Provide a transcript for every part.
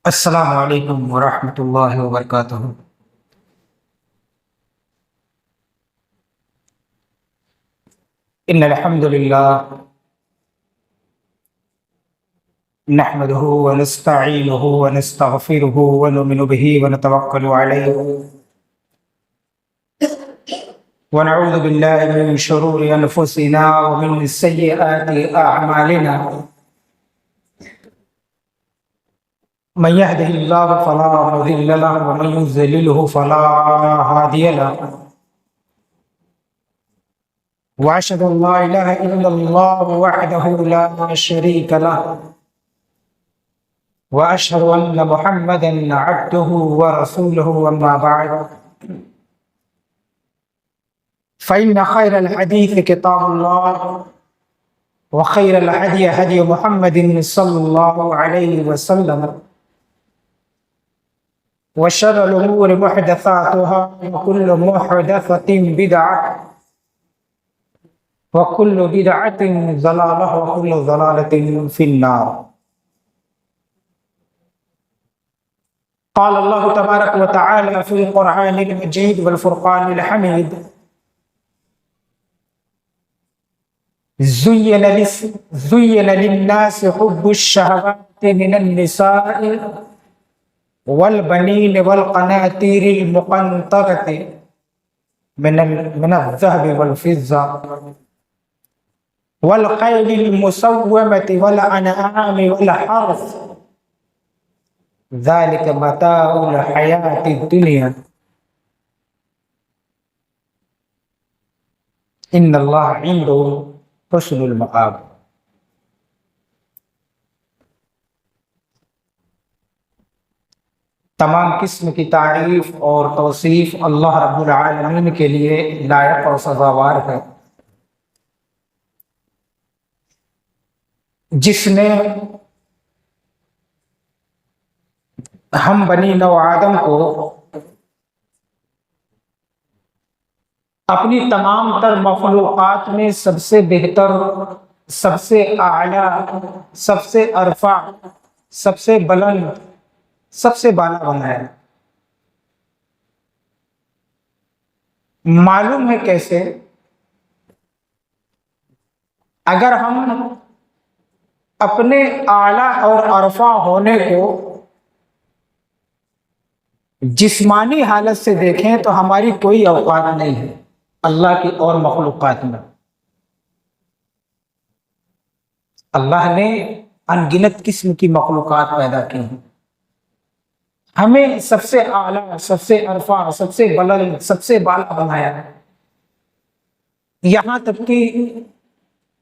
السلام علیکم ورحمۃ اللہ وبرکاتہ۔ ان الحمد للہ نحمده ونستعینه ونستغفره ونؤمن به ونتوکل علیہ ونعوذ باللہ من شرور انفسنا ومن سیئات اعمالنا، من يهده الله فلا مضل له ومن يضلل فلا هادي له، واشهد ان لا اله الا الله وحده لا شريك له، واشهد ان محمدا عبده ورسوله، اما بعد فان خير الحديث كتاب الله، وخير الهدي هدي محمد صلى الله عليه وسلم، وشر الأمور محدثاتها، وكل محدثة بدعة، وكل بدعة ضلالة، وكل ضلالة في النار۔ قال الله تبارك وتعالى في القرآن المجيد والفرقان الحميد: زين للناس حب الشهوات من النساء والبنين والقناطير المقنطرة من الذهب والفضة والخيل المسومة والأنعام والحرث، ذلك متاع الحياة الدنيا، إن الله عنده حسن المآب۔ تمام قسم کی تعریف اور توصیف اللہ رب العالمین کے لیے لائق اور سزاوار ہے، جس نے ہم بنی نوع آدم کو اپنی تمام تر مخلوقات میں سب سے بہتر، سب سے اعلیٰ، سب سے ارفع، سب سے بلند، سب سے بالا بنایا۔ معلوم ہے کیسے؟ اگر ہم اپنے اعلیٰ اور ارفع ہونے کو جسمانی حالت سے دیکھیں تو ہماری کوئی اوقات نہیں ہے اللہ کی اور مخلوقات میں۔ اللہ نے ان گنت قسم کی مخلوقات پیدا کی ہیں، ہمیں سب سے اعلیٰ، سب سے ارفع، سب سے بلند، سب سے بالا بنایا ہے۔ یہاں تک کہ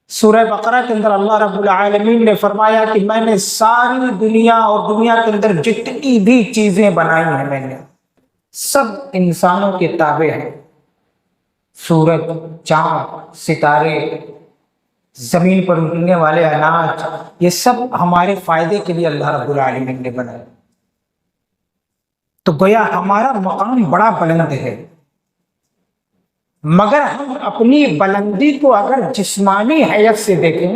سورہ بقرہ کے اندر اللہ رب العالمین نے فرمایا کہ میں نے ساری دنیا اور دنیا کے اندر جتنی بھی چیزیں بنائی ہیں میں نے سب انسانوں کے تابع ہیں۔ سورج، چاند، ستارے، زمین پر اگنے والے اناج، یہ سب ہمارے فائدے کے لیے اللہ رب العالمین نے بنائے۔ تو گویا ہمارا مقام بڑا بلند ہے، مگر ہم اپنی بلندی کو اگر جسمانی حیثیت سے دیکھیں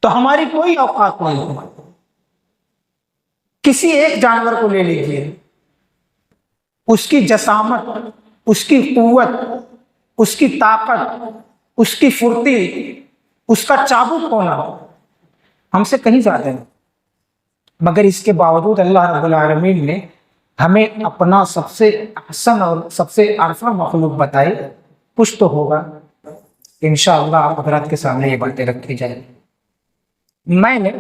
تو ہماری کوئی اوقات نہیں ہے۔ کسی ایک جانور کو لے لیجیے، اس کی جسامت، اس کی قوت، اس کی طاقت، اس کی پھرتی، اس کا چابک ہونا ہم سے کہیں زیادہ ہے، مگر اس کے باوجود اللہ رب العالمین نے ہمیں اپنا سب سے احسن اور سب سے ارفع مخلوق بتائی۔ کچھ تو ہوگا انشاءاللہ آپ حضرات کے سامنے یہ باتیں رکھی جائیں۔ میں نے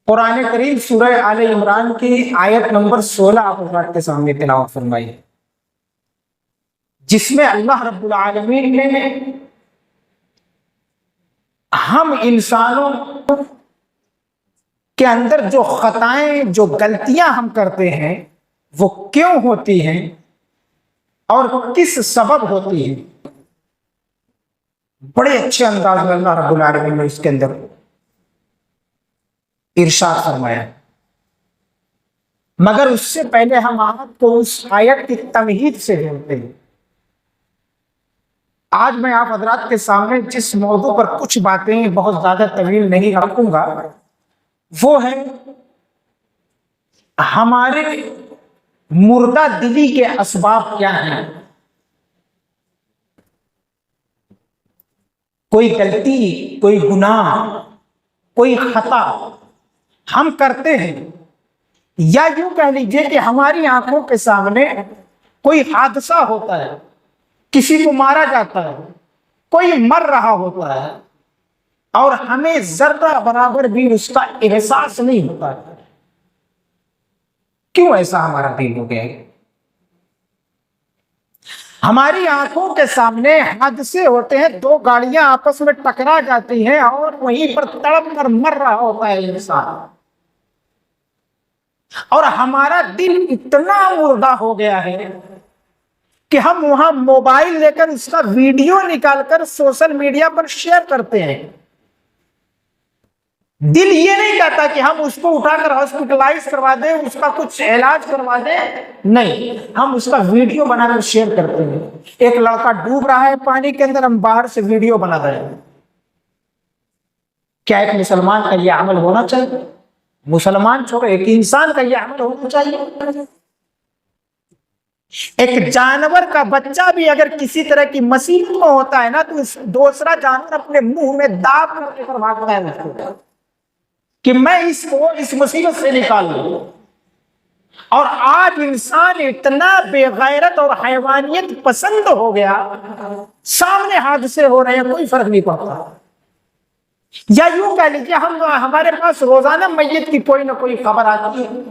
قرآن کریم سورہ آل عمران کی آیت نمبر 16 آپ حضرات کے سامنے تلاوت فرمائی، جس میں اللہ رب العالمین نے ہم انسانوں کے اندر جو خطائیں، جو غلطیاں ہم کرتے ہیں وہ کیوں ہوتی ہیں اور کس سبب ہوتی ہیں، بڑے اچھے انداز میں اللہ رب العالمین نے اس کے اندر ارشاد فرمایا۔ مگر اس سے پہلے ہم آپ کو اس آیت کی تمہید سے جوڑتے ہیں۔ آج میں آپ حضرات کے سامنے جس موضوع پر کچھ باتیں بہت زیادہ طویل نہیں رکھوں گا وہ ہے ہمارے مردہ دلی کے اسباب کیا ہیں؟ کوئی غلطی، کوئی گناہ، کوئی خطا ہم کرتے ہیں، یا یوں کہہ لیجیے کہ ہماری آنکھوں کے سامنے کوئی حادثہ ہوتا ہے، کسی کو مارا جاتا ہے، کوئی مر رہا ہوتا ہے، اور ہمیں ذرہ برابر بھی اس کا احساس نہیں ہوتا ہے۔ کیوں ایسا ہمارا دل ہو گیا ہے؟ ہماری آنکھوں کے سامنے حادثے ہوتے ہیں، دو گاڑیاں آپس میں ٹکرا جاتی ہیں اور وہیں پر تڑپ کر مر رہا ہوتا ہے انسان، اور ہمارا دل اتنا مردہ ہو گیا ہے کہ ہم وہاں موبائل لے کر اس کا ویڈیو نکال کر سوشل میڈیا پر شیئر کرتے ہیں۔ دل یہ نہیں کہتا کہ ہم اس کو اٹھا کر ہاسپٹلائز کروا دیں، اس کا کچھ علاج کروا دیں، نہیں، ہم اس کا ویڈیو بنا کر شیئر کرتے ہیں۔ ایک لڑکا ڈوب رہا ہے پانی کے اندر، ہم باہر سے ویڈیو بنا رہے ہیں۔ کیا ایک مسلمان کا یہ عمل ہونا چاہیے؟ مسلمان چھوڑو، ایک انسان کا یہ عمل ہونا چاہیے؟ ایک جانور کا بچہ بھی اگر کسی طرح کی مصیبت میں ہوتا ہے نا، تو دوسرا جانور اپنے منہ میں داب کر کے بھاگتا ہے کہ میں اس کو اس مصیبت سے نکال لوں۔ اور آج انسان اتنا بے غیرت اور حیوانیت پسند ہو گیا، سامنے حادثے ہو رہے ہیں، کوئی فرق نہیں پڑتا۔ یا یوں کہہ لیجیے، ہمارے پاس روزانہ میت کی کوئی نہ کوئی خبر آتی ہے،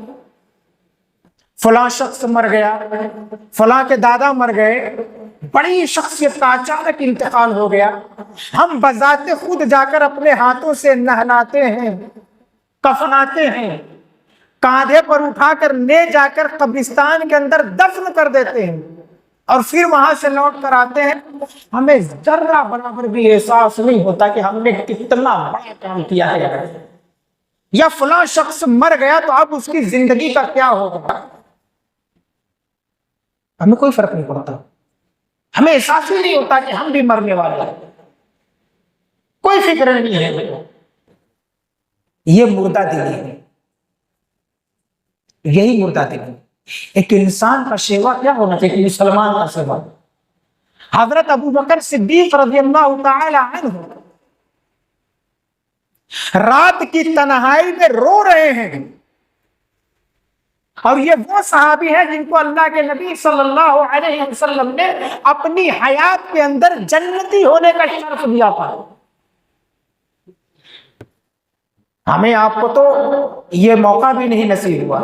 فلاں شخص مر گیا، فلاں کے دادا مر گئے، بڑی شخصیت کا اچانک انتقال ہو گیا۔ ہم بذات خود جا کر اپنے ہاتھوں سے نہلاتے ہیں، کفناتے ہیں، کاندھے پر اٹھا کر لے جا کر قبرستان کے اندر دفن کر دیتے ہیں، اور پھر وہاں سے لوٹ کر آتے ہیں۔ ہمیں ذرہ برابر بھی احساس نہیں ہوتا کہ ہم نے کتنا بڑا کام کیا ہے۔ یا فلاں شخص مر گیا تو اب اس کی زندگی کا کیا ہوگا، ہمیں کوئی فرق نہیں پڑتا، ہمیں احساس ہی نہیں ہوتا کہ ہم بھی مرنے والے ہیں، کوئی فکر نہیں ہے۔ یہ مردہ دلی ہے، یہی مردہ دلی ہے۔ ایک انسان کا شیوا کیا ہونا چاہیے؟ ایک مسلمان کا شیوا۔ حضرت ابو بکر صدیق رضی اللہ تعالی عنہ رات کی تنہائی میں رو رہے ہیں، اور یہ وہ صحابی ہیں جن کو اللہ کے نبی صلی اللہ علیہ وسلم نے اپنی حیات کے اندر جنتی ہونے کا شرف دیا تھا۔ ہمیں آپ کو تو یہ موقع بھی نہیں نصیب ہوا۔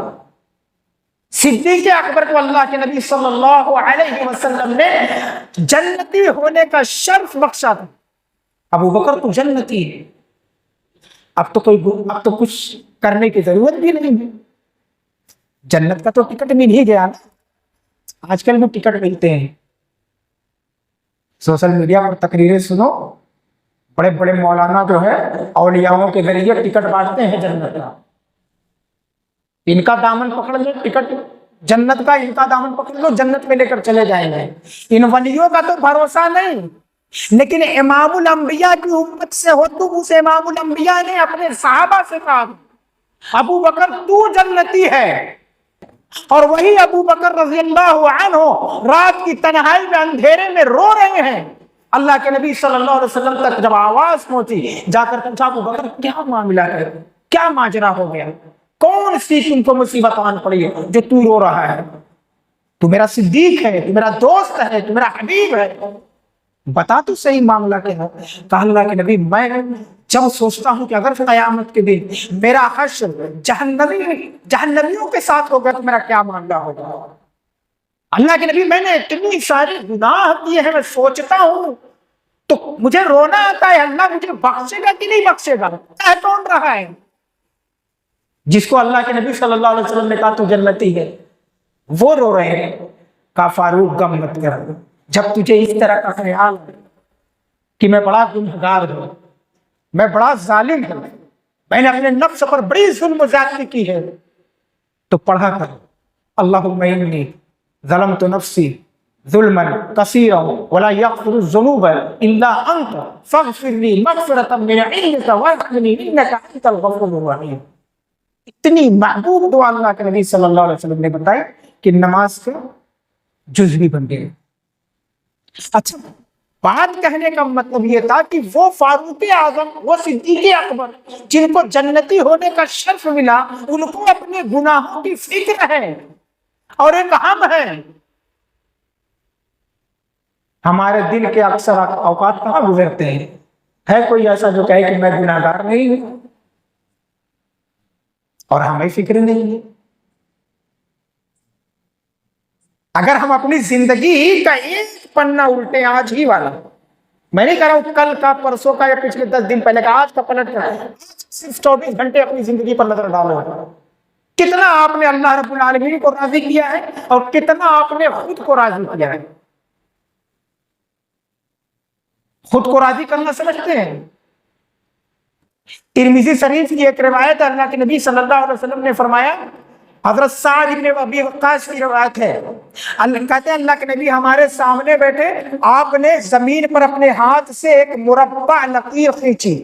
صدیق اکبر کو اللہ کے نبی صلی اللہ علیہ وسلم نے جنتی ہونے کا شرف بخشا تھا۔ ابو بکر تو جنتی ہے، اب تو کچھ کرنے کی ضرورت بھی نہیں ہے، جنت کا تو ٹکٹ مل ہی گیا نا۔ آج کل میں ٹکٹ ملتے ہیں، سوشل میڈیا پر تقریریں سنو، بڑے بڑے مولانا جو ہے اولیاؤں کے ذریعے ٹکٹ بانٹتے ہیں جنت کا۔ ان کا دامن پکڑ لو ٹکٹ جنت کا، ان کا دامن پکڑ لو جنت میں لے کر چلے جائیں گے۔ ان ولیوں کا تو بھروسہ نہیں، لیکن امام الانبیاء کی امت سے ہو تو اس امام الانبیاء نے اپنے صحابہ سے کہا ابو بکر تو جنتی ہے، اور وہی ابو بکر رضی اللہ عنہ رات کی تنہائی میں اندھیرے میں رو رہے ہیں۔ اللہ کے نبی صلی اللہ علیہ وسلم تک جب آواز پہنچی، جا کر پوچھا ابو بکر کیا معاملہ ہے، کیا ماجرا ہو گیا، کون سی تم کو مصیبت آن پڑی ہے جو تو رو رہا ہے؟ تو میرا صدیق ہے، تو میرا دوست ہے، تو میرا حبیب ہے، بتا تو صحیح معاملہ کیا ہے۔ کہا اللہ کے نبی میں جب سوچتا ہوں کہ اگر قیامت کے دن میرا حشر جہنمیوں کے ساتھ ہوگا تو میرا کیا معاملہ ہوگا۔ اللہ کے نبی میں نے اتنی سارے گناہ کیے ہیں، میں سوچتا ہوں تو مجھے رونا آتا ہے، اللہ مجھے بخشے گا کہ نہیں بخشے گا؟ کہہ کون رہا ہے؟ جس کو اللہ کے نبی صلی اللہ علیہ وسلم نے کہا تو جنتی ہے، وہ رو رہے ہیں۔ کہا فاروق غم مت کر، جب تجھے اس طرح کا خیال ہے کہ میں بڑا گنہگار ہوں، میں بڑا ظالم ہوں، میں نے اپنے نفس پر بڑی ظلم و زیادتی کی ہے، تو پڑھا کر اللہم انی ظلمت نفسی ظلما کثیرا ولا یغفر الذنوب الا انت فاغفر لی مغفرۃ من عندک وارحمنی انک انت الغفور الرحیم۔ اتنی محبوب دعا اللہ کے نبی صلی اللہ علیہ وسلم نے بتائی کہ نماز کے جز بھی بن گئے۔ اچھا، بات کہنے کا مطلب یہ تھا کہ وہ فاروق اعظم، وہ صدیق اکبر جن کو جنتی ہونے کا شرف ملا، ان کو اپنے گناہوں کی فکر ہے اور ایک ہم ہے۔ ہمارے دل کے اکثر اوقات کہاں گزرتے ہیں؟ ہے کوئی ایسا جو کہے کہ میں گناہ گار نہیں ہوں؟ اور ہمیں فکر نہیں ہے۔ اگر ہم اپنی زندگی کا ایک پنا الٹے آج ہی والا، میں نہیں کہہ رہا ہوں کل کا، پرسوں کا، یا پچھلے 10 دن پہلے کا، آج کا پلٹ کر صرف 24 گھنٹے اپنی زندگی پر نظر ڈالو، کتنا آپ نے اللہ رب العالمین کو راضی کیا ہے اور کتنا آپ نے خود کو راضی کیا ہے۔ خود کو راضی کرنا سمجھتے ہیں؟ ترمذی شریف کی ایک روایت ہے، اللہ کے نبی صلی اللہ علیہ وسلم نے فرمایا، حضرت سعد بن ابی وقاص کی روایت ہے، اللہ کہتے ہیں اللہ کے نبی ہمارے سامنے بیٹھے، آپ نے زمین پر اپنے ہاتھ سے ایک مربع لکیر کھینچی۔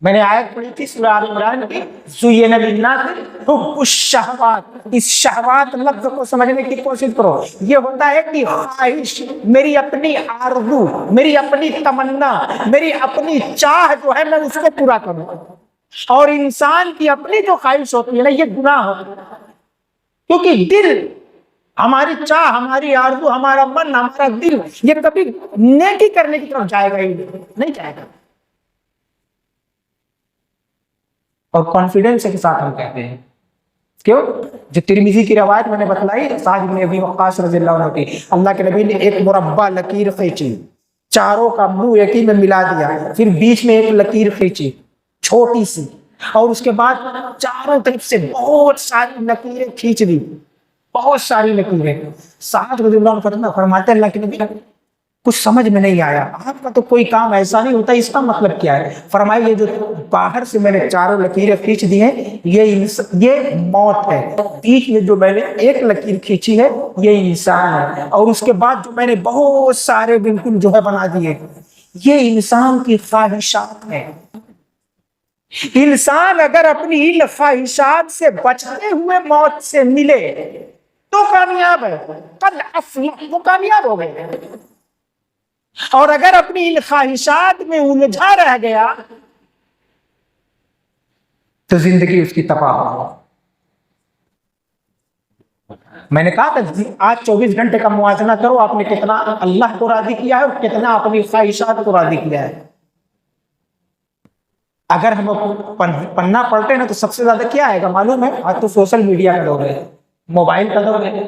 میں نے آیت پڑھی تھی سورہ آل عمران کی، زُیِّنَ لِلنَّاسِ حُبُّ الشَّہَوَاتِ۔ اس شہوات لفظ کو سمجھنے کی کوشش کرو، یہ ہوتا ہے کہ خواہش، میری اپنی آرزو، میری اپنی تمنا، میری اپنی چاہ جو ہے میں اس کو پورا کروں۔ اور انسان کی اپنی جو خواہش ہوتی ہے نا، یہ گناہ ہوتا ہے، کیونکہ دل، ہماری چاہ، ہماری آرزو، ہمارا من، ہمارا دل، یہ کبھی نیکی کرنے کی طرف جائے گا ہی نہیں جائے گا۔ اور کانفیڈنس کے ساتھ ہم کہتے ہیں، کیوں؟ جو ترمذی کی روایت میں نے بتلائی، سعد بن ابی وقاص رضی اللہ عنہ کی، اللہ کے نبی نے ایک مربع لکیر کھینچی، چاروں کا منہ ایک ہی میں ملا دیا، پھر بیچ میں ایک لکیر کھینچی چھوٹی سی، اور اس کے بعد چاروں طرف سے بہت ساری لکیریں کھینچ دی، بہت ساری لکیریں۔ سعد رضی اللہ عنہ فرماتے ہیں اللہ کے نبی کچھ سمجھ میں نہیں آیا، آپ کا تو کوئی کام ایسا نہیں ہوتا، اس کا مطلب کیا ہے؟ فرمایا یہ جو باہر سے میں نے چاروں لکیریں کھینچ دی ہیں، یہ موت ہے، بیچ میں جو میں نے ایک لکیر کھینچی ہے یہ انسان ہے، اور اس کے بعد جو میں نے بہت سارے بالکل جو ہے بنا دیے، یہ انسان کی خواہشات ہیں۔ انسان اگر اپنی ان خواہشات سے بچتے ہوئے موت سے ملے تو کامیاب ہے، قد افلح، وہ کامیاب ہو گئے۔ اور اگر اپنی ان خواہشات میں الجھا رہ گیا تو زندگی اس کی تباہ ہو۔ میں نے کہا تھا آج 24 گھنٹے کا موازنہ کرو، آپ نے کتنا اللہ کو راضی کیا ہے اور کتنا اپنی خواہشات کو راضی کیا ہے۔ اگر ہم پننا پلٹے نا تو سب سے زیادہ کیا آئے گا معلوم ہے؟ آج تو سوشل میڈیا کا دور ہے، موبائل کا دور ہے،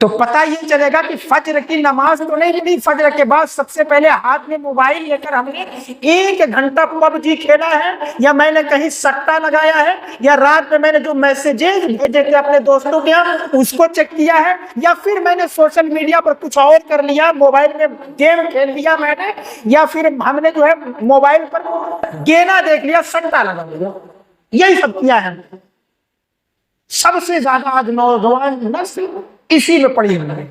تو پتہ یہ چلے گا کہ فجر کی نماز تو نہیں پڑھی، فجر کے بعد سب سے پہلے ہاتھ میں موبائل لے کر ہم نے 1 گھنٹہ پب جی کھیلا ہے، یا میں نے کہیں سٹا لگایا ہے، یا رات میں نے جو میسیجز بھیجے تھے اپنے دوستوں کے یہاں اس کو چیک کیا ہے، یا پھر میں نے سوشل میڈیا پر کچھ اور کر لیا، موبائل میں گیم کھیل لیا میں نے، یا پھر ہم نے جو ہے موبائل پر گینا دیکھ لیا، سٹا لگا لیا، یہی سب کیا ہے۔ سب سے زیادہ آج نوجوان نسل اسی میں پڑی ہوئی ہے،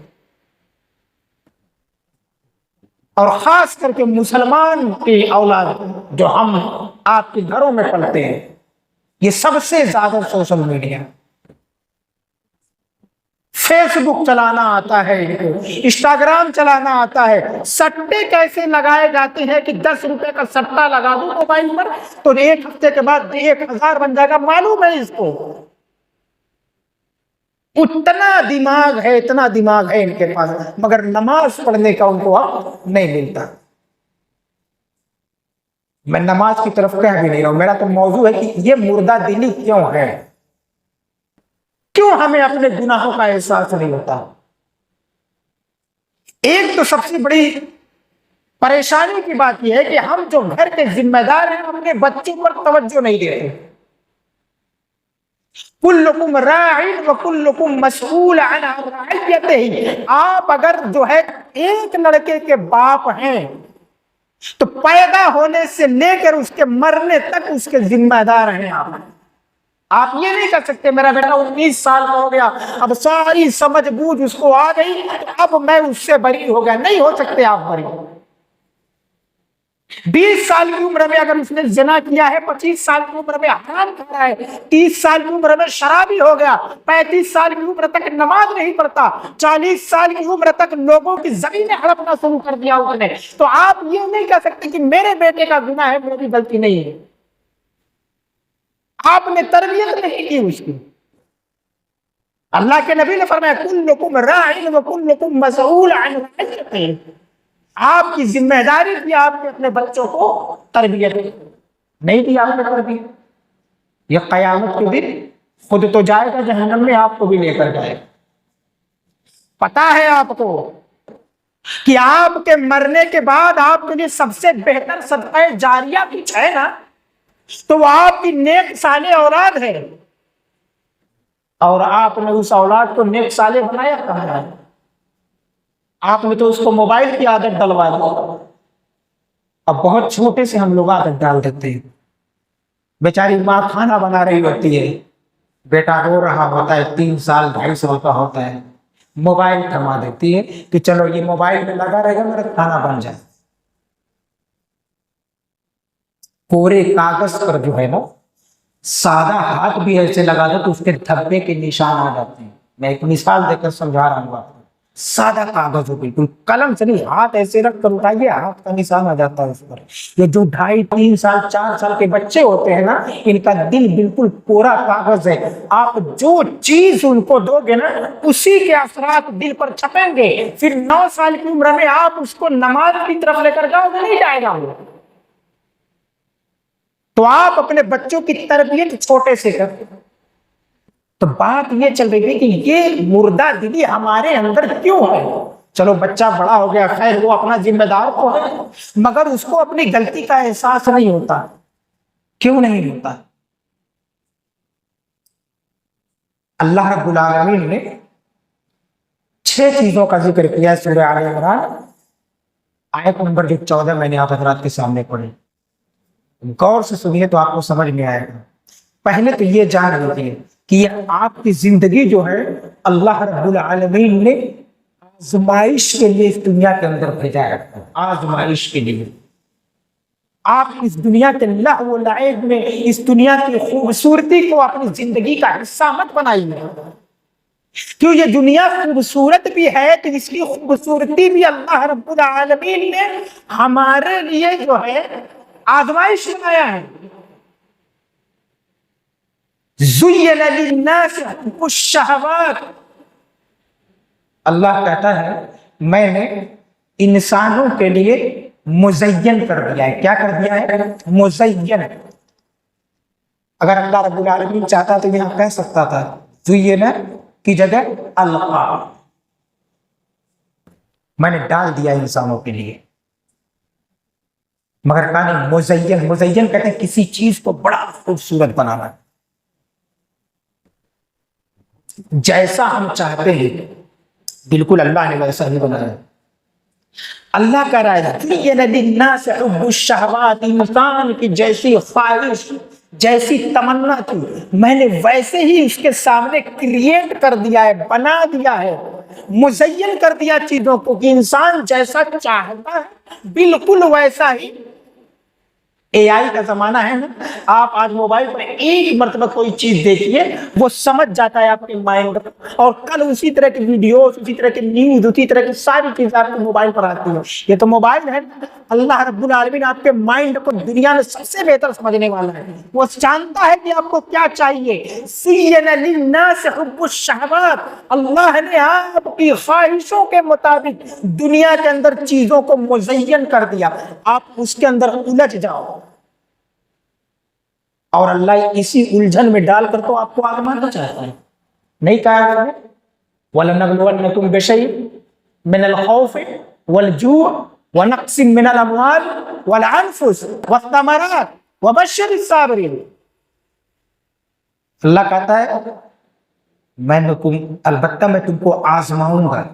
اور خاص کر کے مسلمان کی اولاد جو ہم آپ کے گھروں میں پلتے ہیں، یہ سب سے زیادہ سوشل میڈیا، فیس بک چلانا آتا ہے، انسٹاگرام چلانا آتا ہے، سٹے کیسے لگائے جاتے ہیں کہ 10 روپے کا سٹا لگا دوں موبائل پر تو 1 ہفتے کے بعد 1000 بن جائے گا، معلوم ہے اس کو، اتنا دماغ ہے، اتنا دماغ ہے ان کے پاس، مگر نماز پڑھنے کا ان کو اب نہیں ملتا۔ میں نماز کی طرف کہہ بھی نہیں رہا ہوں، میرا تو موضوع ہے کہ یہ مردہ دلی کیوں ہے، کیوں ہمیں اپنے گناہوں کا احساس نہیں ہوتا۔ ایک تو سب سے بڑی پریشانی کی بات یہ ہے کہ ہم جو گھر کے ذمہ دار ہیں اپنے بچوں پر توجہ نہیں دیتے۔ کلکم راع وکلکم مسئول عن رعیتہ، آپ اگر جو ہے ایک لڑکے کے باپ ہیں تو پیدا ہونے سے لے کر اس کے مرنے تک اس کے ذمہ دار ہیں آپ یہ نہیں کر سکتے میرا بیٹا 19 سال کا ہو گیا، اب ساری سمجھ بوجھ اس کو آ گئی، اب میں اس سے بری ہو گیا، نہیں ہو سکتے آپ بری۔ 20 سال کی عمر میں اگر اس نے زنا کیا ہے، 25 سال کی عمر میں حرام کھا رہا ہے، 30 سال کی عمر میں شرابی ہو گیا، 35 سال کی عمر تک نماز نہیں پڑھتا، 40 سال کی عمر تک لوگوں کی زمینیں ہڑپنا شروع کر دیا اس نے، تو آپ یہ نہیں کہہ سکتے کہ میرے بیٹے کا گناہ ہے، میری غلطی نہیں ہے. آپ نے تربیت نہیں کی اس کی. اللہ کے نبی نے فرمایا کلکم راع وکلکم مسئول عن رعیتہ. آپ کی ذمہ داری تھی آپ نے اپنے بچوں کو تربیت نہیں دی، آپ نے تربیت. یہ قیامت کے دن خود تو جائے گا جہنم میں، آپ کو بھی لے کر جائے گا. پتا ہے آپ کو کہ آپ کے مرنے کے بعد آپ کے لیے سب سے بہتر صدقہ جاریہ کچھ ہے نا، تو وہ آپ کی نیک صالح اولاد ہے. اور آپ نے اس اولاد کو نیک صالح بنایا کہاں ہے؟ آپ نے تو اس کو موبائل کی عادت ڈلوا دی. اب بہت چھوٹے سے ہم لوگ عادت ڈال دیتے ہیں. بیچاری ماں کھانا بنا رہی ہوتی ہے، بیٹا رو رہا ہوتا ہے، 3 سال 2.5 سال کا ہوتا ہے، موبائل تھما دیتی ہے کہ چلو یہ موبائل میں لگا رہے گا، میرا کھانا بن جائے. پورے کاغذ پر جو ہے نا سادہ ہاتھ بھی ایسے لگا دو تو اس کے دھبے کے نشان آ جاتے ہیں. میں ایک مثال دے کر سمجھا رہا ہوں آپ کو. سادہ کاغذ ہو، بالکل قلم سے نہیں، ہاتھ ایسے رکھ کر اٹھائیے، ہاتھ کا نشان آ جاتا ہے اس پر. یہ جو 2.5 3 سال 4 سال کے بچے ہوتے ہیں نا، ان کا دل بالکل پورا کاغذ ہے. آپ جو چیز ان کو دو گے نا اسی کے اثرات دل پر چھپیں گے. پھر 9 سال کی عمر میں آپ اس کو نماز کی طرف لے کر جاؤ گے، نہیں جائے گا وہ. تو آپ اپنے بچوں کی تربیت چھوٹے سے کریں. تو بات یہ چل رہی تھی کہ یہ مردہ دلی ہمارے اندر کیوں ہے. چلو بچہ بڑا ہو گیا، خیر وہ اپنا ذمہ دار تو ہے، مگر اس کو اپنی غلطی کا احساس نہیں ہوتا. کیوں نہیں ہوتا؟ اللہ رب العالمین نے 6 چیزوں کا ذکر کیا سورہ آل عمران آیت نمبر 14 میں نے آپ حضرات کے سامنے پڑھی. غور سے سنیے تو آپ کو سمجھ میں آئے گا. پہلے تو یہ جان لیجیے کہ یہ آپ کی زندگی جو ہے اللہ رب العالمین نے آزمائش کے لیے اس دنیا کے اندر بھیجا ہے. آزمائش کے لیے آپ اس دنیا کے لہو و لعب میں اس دنیا کی خوبصورتی کو اپنی زندگی کا حصہ مت بنائیے. کیوں یہ دنیا خوبصورت بھی ہے تو اس کی خوبصورتی بھی اللہ رب العالمین نے ہمارے لیے جو ہے آزمائش بنایا ہے. زُيِّنَ لِلنَّاسِ حُبُّ الشَّهَوَاتِ. اللہ کہتا ہے میں نے انسانوں کے لیے مزین کر دیا ہے. کیا کر دیا ہے؟ مزین. اگر اللہ رب العالمین چاہتا تو یہاں کہہ سکتا تھا زُيِّنَ کی جگہ القا. میں نے ڈال دیا انسانوں کے لیے، مگر کہا نہیں مزین. مزین کہتے ہیں کسی چیز کو بڑا خوبصورت بنانا، جیسا ہم چاہتے ہیں بالکل اللہ نے ویسا ہی بنایا. اللہ کا رائے انسان کی جیسی خواہش جیسی تمنا تھی میں نے ویسے ہی اس کے سامنے کریٹ کر دیا ہے، بنا دیا ہے، مزین کر دیا چیزوں کو کہ انسان جیسا چاہتا ہے بالکل ویسا ہی. اے آئی کا زمانہ ہے نا، آپ آج موبائل پر ایک مرتبہ کوئی چیز دیکھیے وہ سمجھ جاتا ہے آپ کے مائنڈ پر، اور کل اسی طرح کی ویڈیوز، اسی طرح کی نیوز، اسی طرح کی ساری چیزیں آپ کے موبائل پر آتی ہیں. یہ تو موبائل ہے، اللہ رب العالمین آپ کے مائنڈ کو دنیا میں سب سے بہتر سمجھنے والا ہے. وہ جانتا ہے کہ آپ کو کیا چاہیے. زُيِّنَ لِلنَّاسِ حُبُّ الشَّهَوَاتِ. اللہ نے آپ کی خواہشوں کے مطابق دنیا کے اندر چیزوں کو مزین کر دیا، آپ اس کے اندر الجھ جاؤ. اور اللہ اسی الجھن میں ڈال کر تو آپ کو آزمانا چاہتا ہے. نہیں کہا ہے وَلَنَبْلُوَنَّكُمْ بِشَيْءٍ مِّنَ الْخَوْفِ وَالْجُوعِ وَنَقْصٍ مِّنَ الْأَمْوَالِ وَالْأَنفُسِ وَالثَّمَرَاتِ وَبَشِّرِ الصَّابِرِينَ. اللہ کہتا ہے البتہ میں تم کو آزماؤں گا،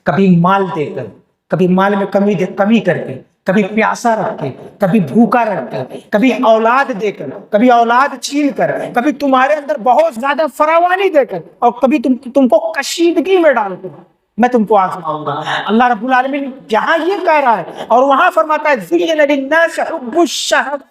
کبھی مال دے کر، کبھی مال میں کمی کر کے، کبھی پیاسا رکھ کے، کبھی بھوکا رکھ کے، کبھی اولاد دے کر، کبھی اولاد چھین کر، کبھی تمہارے اندر بہت زیادہ فراوانی دے کر، اور کبھی تم کو کشیدگی میں ڈال کر. میں تم کو آزماؤں گا. اللہ رب العالمین جہاں یہ کہہ رہا ہے اور وہاں فرماتا ہے زُيِّنَ لِلنَّاسِ حُبُّ الشَّهَوَاتِ،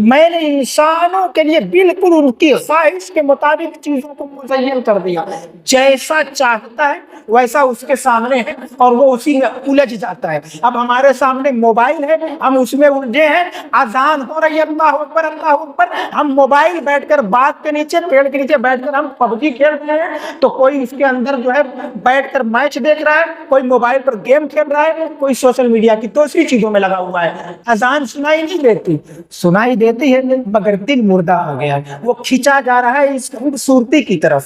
میں نے انسانوں کے لیے بالکل ان کی خواہش کے مطابق چیزوں کو مزین کر دیا. جیسا چاہتا ہے ویسا اس کے سامنے ہے اور وہ اسی میں الجھ جاتا ہے. اب ہمارے سامنے موبائل ہے، ہم اس میں الجھے ہیں. اذان ہو رہی ہے اللہ اکبر اللہ اکبر، ہم موبائل بیٹھ کر باغ کے نیچے پیڑ کے نیچے بیٹھ کر ہم PUBG کھیل رہے ہیں، تو کوئی اس کے اندر جو ہے بیٹھ کر میچ دیکھ رہا ہے، کوئی موبائل پر گیم کھیل رہا ہے، کوئی سوشل میڈیا کی دوسری چیزوں میں لگا ہوا ہے. اذان سنائی نہیں دیتی، سنائی دیتی ہے مگر دل مردہ ہو گیا ہے. وہ کھینچا جا رہا ہے اس خوبصورتی کی طرف،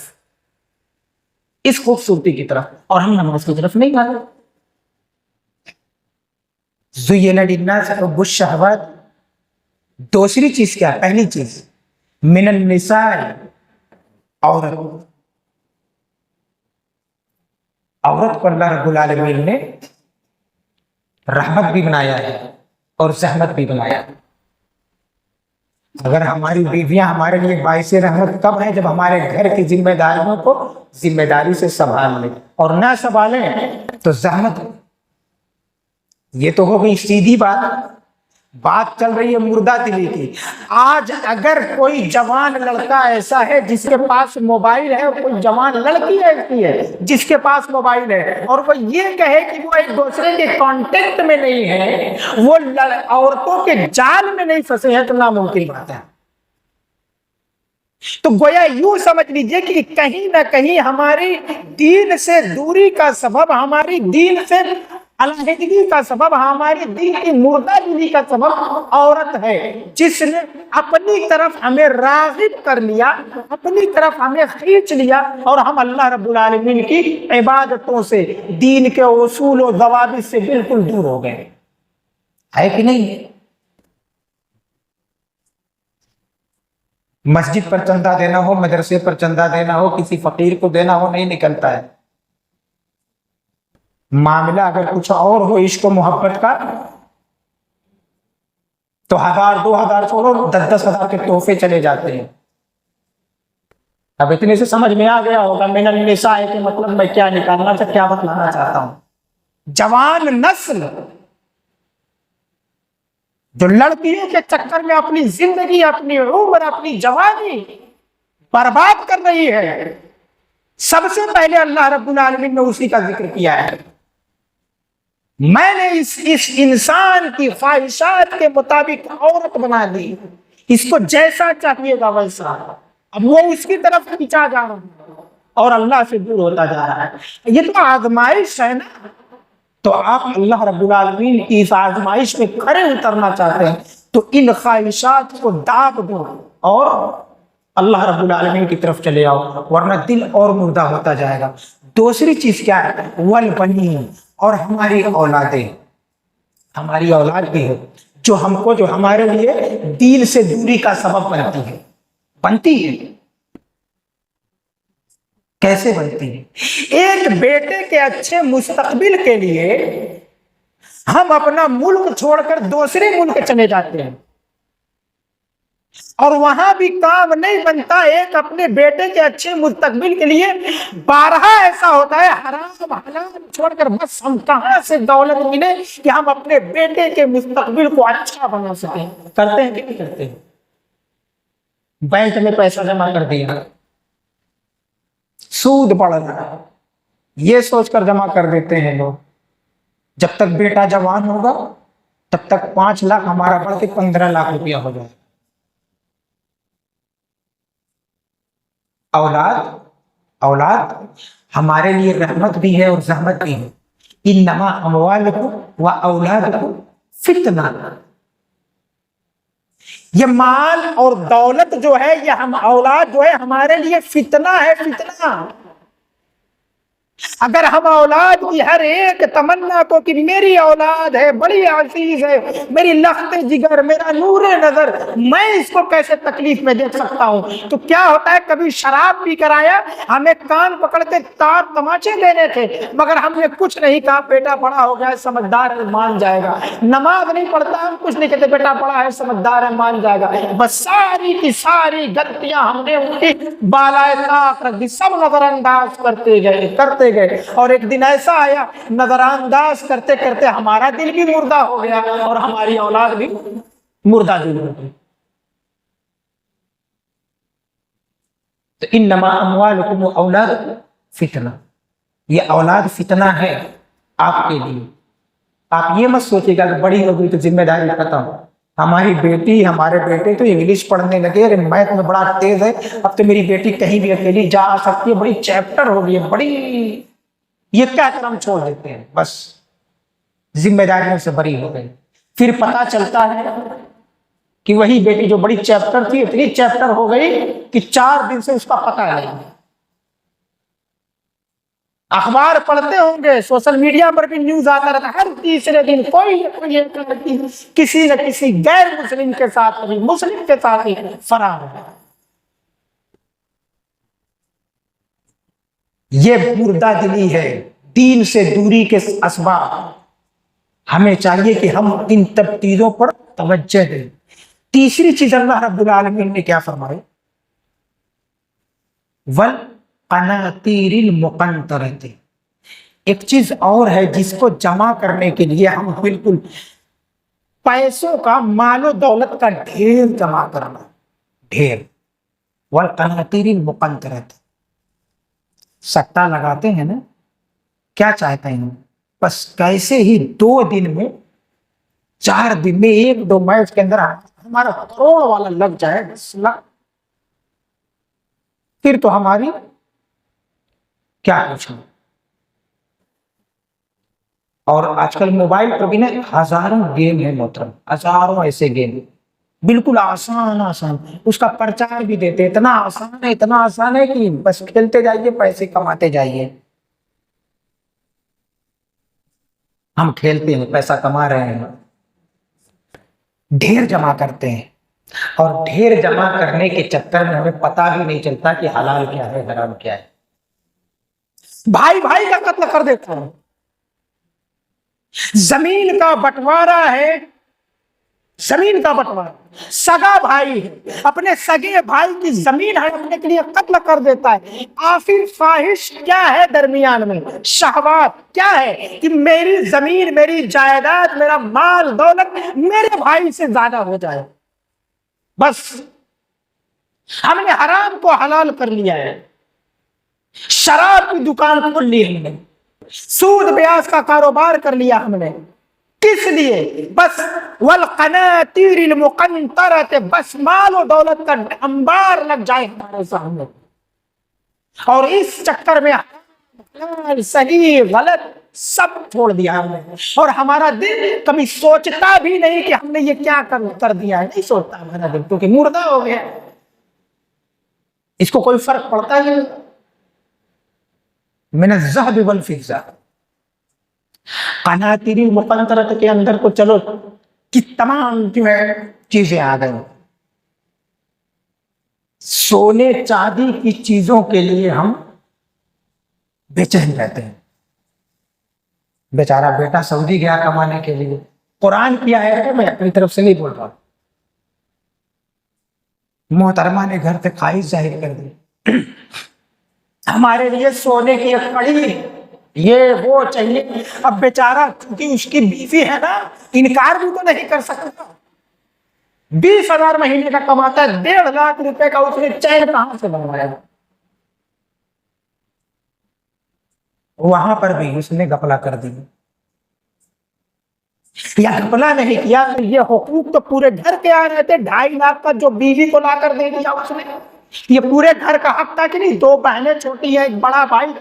اس خوبصورتی کی طرف، اور ہم نماز کی طرف نہیں بھاگے. زُيِّنَ لِلنَّاسِ حُبُّ الشَّهَوَاتِ. دوسری چیز کیا ہے؟ پہلی چیز من النساء، عورت کو اللہ رب العالمین نے رحمت بھی بنایا ہے اور زحمت بھی بنایا ہے. اگر ہماری بیویاں ہمارے لیے باعث رحمت کب ہے؟ جب ہمارے گھر کی ذمہ داریوں کو ذمہ داری سے سنبھال لیں، اور نہ سنبھالیں تو زحمت. یہ تو ہو گئی سیدھی بات چل رہی ہے مردہ دلی کی. آج اگر کوئی جوان لڑکا ایسا ہے جس کے پاس موبائل ہے، اور کوئی جوان لڑکی ایسی ہے جس کے پاس موبائل ہے، اور وہ یہ کہے کہ وہ ایک دوسرے کے کانٹیکٹ میں نہیں ہے، وہ عورتوں کے جال میں نہیں پھنسے ہیں، تو ناممکن بات ہے. تو گویا یوں سمجھ لیجئے کہ کہیں نہ کہیں ہماری دین سے دوری کا سبب، ہماری دین سے علیحدگی کا سبب، ہماری دین کی مردہ دلی کا سبب عورت ہے، جس نے اپنی طرف ہمیں راغب کر لیا، اپنی طرف ہمیں کھینچ لیا، اور ہم اللہ رب العالمین کی عبادتوں سے، دین کے اصول و ضوابط سے بالکل دور ہو گئے. ہے کہ نہیں؟ مسجد پر چندہ دینا ہو، مدرسے پر چندہ دینا ہو، کسی فقیر کو دینا ہو، نہیں نکلتا ہے. معاملہ اگر کچھ اور ہو عشق و محبت کا تو 1000 2000 چھوڑو 10,000 کے تحفے چلے جاتے ہیں. اب اتنے سے سمجھ میں آ گیا ہوگا من النساء کے مطلب میں کیا نکالنا چاہتا، کیا بتلانا چاہتا ہوں. جوان نسل جو لڑکیوں کے چکر میں اپنی زندگی، اپنی عمر، اپنی جوانی برباد کر رہی ہے، سب سے پہلے اللہ رب العالمین نے اسی کا ذکر کیا ہے. میں نے اس انسان کی خواہشات کے مطابق عورت بنا دی، اس کو جیسا چاہیے گا ویسا. اب وہ اس کی طرف کھینچا جا رہا ہے اور اللہ سے دور ہوتا جا رہا ہے. یہ تو آزمائش ہے نا. تو آپ اللہ رب العالمین کی اس آزمائش میں کھڑے اترنا چاہتے ہیں تو ان خواہشات کو داب دو اور اللہ رب العالمین کی طرف چلے آؤ، ورنہ دل اور مردہ ہوتا جائے گا. دوسری چیز کیا ہے؟ والبنین، اور ہماری اولادیں. ہماری اولاد بھی ہے جو ہم کو، جو ہمارے لیے دین سے دوری کا سبب بنتی ہے. کیسے بنتی ہے؟ ایک بیٹے کے اچھے مستقبل کے لیے ہم اپنا ملک چھوڑ کر دوسرے ملک چلے جاتے ہیں، اور وہاں بھی کام نہیں بنتا. ایک اپنے بیٹے کے اچھے مستقبل کے لیے 12 ایسا ہوتا ہے حرام حلال چھوڑ کر، بس ہم کہاں سے دولت ملے کہ ہم اپنے بیٹے کے مستقبل کو اچھا بنا سکیں. کرتے ہیں کہ نہیں کرتے ہیں؟ بینک میں پیسہ جمع کر دیا، سود بڑھ رہا ہے، یہ سوچ کر جمع کر دیتے ہیں لوگ جب تک بیٹا جوان ہوگا تب تک 5 لاکھ ہمارا بڑھ کے 15 لاکھ روپیہ ہو جائے. اولاد ہمارے لیے رحمت بھی ہے اور زحمت بھی ہے. انما اموالکم و اولادکم فتنہ. یہ مال اور دولت جو ہے، یہ ہم اولاد جو ہے ہمارے لیے فتنہ ہے. فتنہ. اگر ہم اولاد کی ہر ایک تمنا کو کہ میری اولاد ہے، بڑی عزیز ہے، میری لخت جگر، میرا نور نظر، میں اس کو کیسے تکلیف میں دیکھ سکتا ہوں، تو کیا ہوتا ہے؟ کبھی شراب پی کر آیا، ہمیں کان پکڑ کے تار تماچے دینے تھے، مگر ہم نے کچھ نہیں کہا. بیٹا بڑا ہو گیا، سمجھدار ہے، مان جائے گا. نماز نہیں پڑھتا، ہم کچھ نہیں کہتے، بیٹا بڑا ہے، سمجھدار ہے، مان جائے گا. بس ساری کی ساری غلطیاں ہم نے ان کی بالائے طاق رکھ دی، سب نظر انداز کرتے چلے گئے، اور ایک دن ایسا آیا نظر انداز کرتے کرتے ہمارا دل بھی مردہ ہو گیا اور ہماری اولاد بھی مردہ دل ہو گئی۔ تو انما اموالکم و اولادکم فتنہ، یہ اولاد فتنہ ہے آپ کے لیے۔ آپ یہ مت سوچیے گا کہ بڑی ہو گئی تو ذمہ داری ختم۔ ہماری بیٹی ہمارے بیٹے تو انگلش پڑھنے لگے، ارے میتھ میں بڑا تیز ہے، اب تو میری بیٹی کہیں بھی اکیلی جا آ سکتی ہے، بڑی چیپٹر ہو گئی ہے، بڑی، یہ کیا کر ہم چھوڑ دیتے ہیں، بس ذمہ داریوں سے بری ہو گئی۔ پھر پتا چلتا ہے کہ وہی بیٹی جو بڑی چیپٹر تھی اتنی چیپٹر ہو گئی کہ 4 دن سے اس کا پتہ نہیں۔ اخبار پڑھتے ہوں گے، سوشل میڈیا پر بھی نیوز آتا رہتا ہے، ہر تیسرے دن کوئی نہ کوئی ایک لڑکی کسی نہ کسی غیر مسلم کے ساتھ، کبھی مسلم کے ساتھ ہی فرار ہے۔ یہ مردہ دلی ہے، دین سے دوری کے اسباب۔ ہمیں چاہیے کہ ہم ان تبدیلیوں پر توجہ دیں۔ تیسری چیز اللہ رب العالمین نے کیا فرمائی؟ والقناطیر المقنطرۃ، ایک چیز اور ہے جس کو جمع کرنے کے لیے ہم بالکل پیسوں کا، مال و دولت کا ڈھیر جمع کرنا، ڈھیر۔ والقناطیر المقنطرۃ، سٹا لگاتے ہیں نا، کیا چاہتے ہیں؟ بس کیسے ہی 2 دن میں، 4 دن میں، 1-2 میچ کے اندر ہمارا کروڑ والا لگ جائے، 10 لاکھ، پھر تو ہماری کیا پوچھیں۔ اور آج کل موبائل پر بھی نا ہزاروں گیم ہیں محترم، ہزاروں ایسے گیم، بالکل آسان آسان، اس کا پرچار بھی دیتے، اتنا آسان ہے کہ بس کھیلتے جائیے، پیسے کماتے جائیے۔ ہم کھیلتے ہیں، پیسہ کما رہے ہیں، ڈھیر جمع کرتے ہیں، اور ڈھیر جمع کرنے کے چکر میں ہمیں پتہ بھی نہیں چلتا کہ حلال کیا ہے حرام کیا ہے۔ بھائی بھائی کا قتل کر دیتا ہے، زمین کا بٹوارا ہے، زمین کا بٹوارا، سگا بھائی ہے، اپنے سگے بھائی کی زمین ہے اپنے کے لیے قتل کر دیتا ہے۔ آخر خواہش کیا ہے درمیان میں؟ شہوات کیا ہے کہ میری زمین، میری جائیداد، میرا مال دولت میرے بھائی سے زیادہ ہو جائے، بس ہم نے حرام کو حلال کر لیا ہے، شراب کی دکان کھول لی ہم نے، سود بیاج کا کاروبار کر لیا ہم نے، کس لیے؟ بس والقناطیر المقنطرۃ، بس مال و دولت کا انبار لگ جائے ہمارے سامنے، اور اس چکر میں صحیح غلط سب چھوڑ دیا ہم نے، اور ہمارا دل کبھی سوچتا بھی نہیں کہ ہم نے یہ کیا کر دیا ہے، نہیں سوچتا ہمارا دل، کیونکہ مردہ ہو گیا، اس کو کوئی فرق پڑتا ہی نہیں۔ من الذهب والفضة، قناطیر المقنطرۃ کے اندر تو چلو کہ تمام جو ہے چیزیں آ گئی، سونے چاندی کی چیزوں کے لیے ہم بے چین رہتے ہیں۔ بیچارہ بیٹا سعودی گیا کمانے کے لیے، قرآن کی آیت ہے، میں اپنی طرف سے نہیں بول رہا، محترمہ نے گھر سے خواہش ظاہر کر دی، ہمارے لیے سونے کی ایک کڑی، یہ وہ چاہیے، اب بیچارہ کیونکہ اس کی بیوی ہے نا، انکار بھی تو نہیں کر سکتا، 20,000 مہینے کا کماتا ہے، 1.5 لاکھ روپے کا اس نے چین کہاں سے بنوایا؟ وہاں پر بھی اس نے گھپلا کر دی، یا گھپلا نہیں کیا تو یہ حقوق تو پورے گھر کے آ رہے تھے، 2.5 لاکھ کا جو بیوی کو لا کر دے دیا اس نے، یہ پورے گھر کا حق تھا کہ نہیں؟ 2 بہنیں چھوٹی ہیں، ایک بڑا بھائی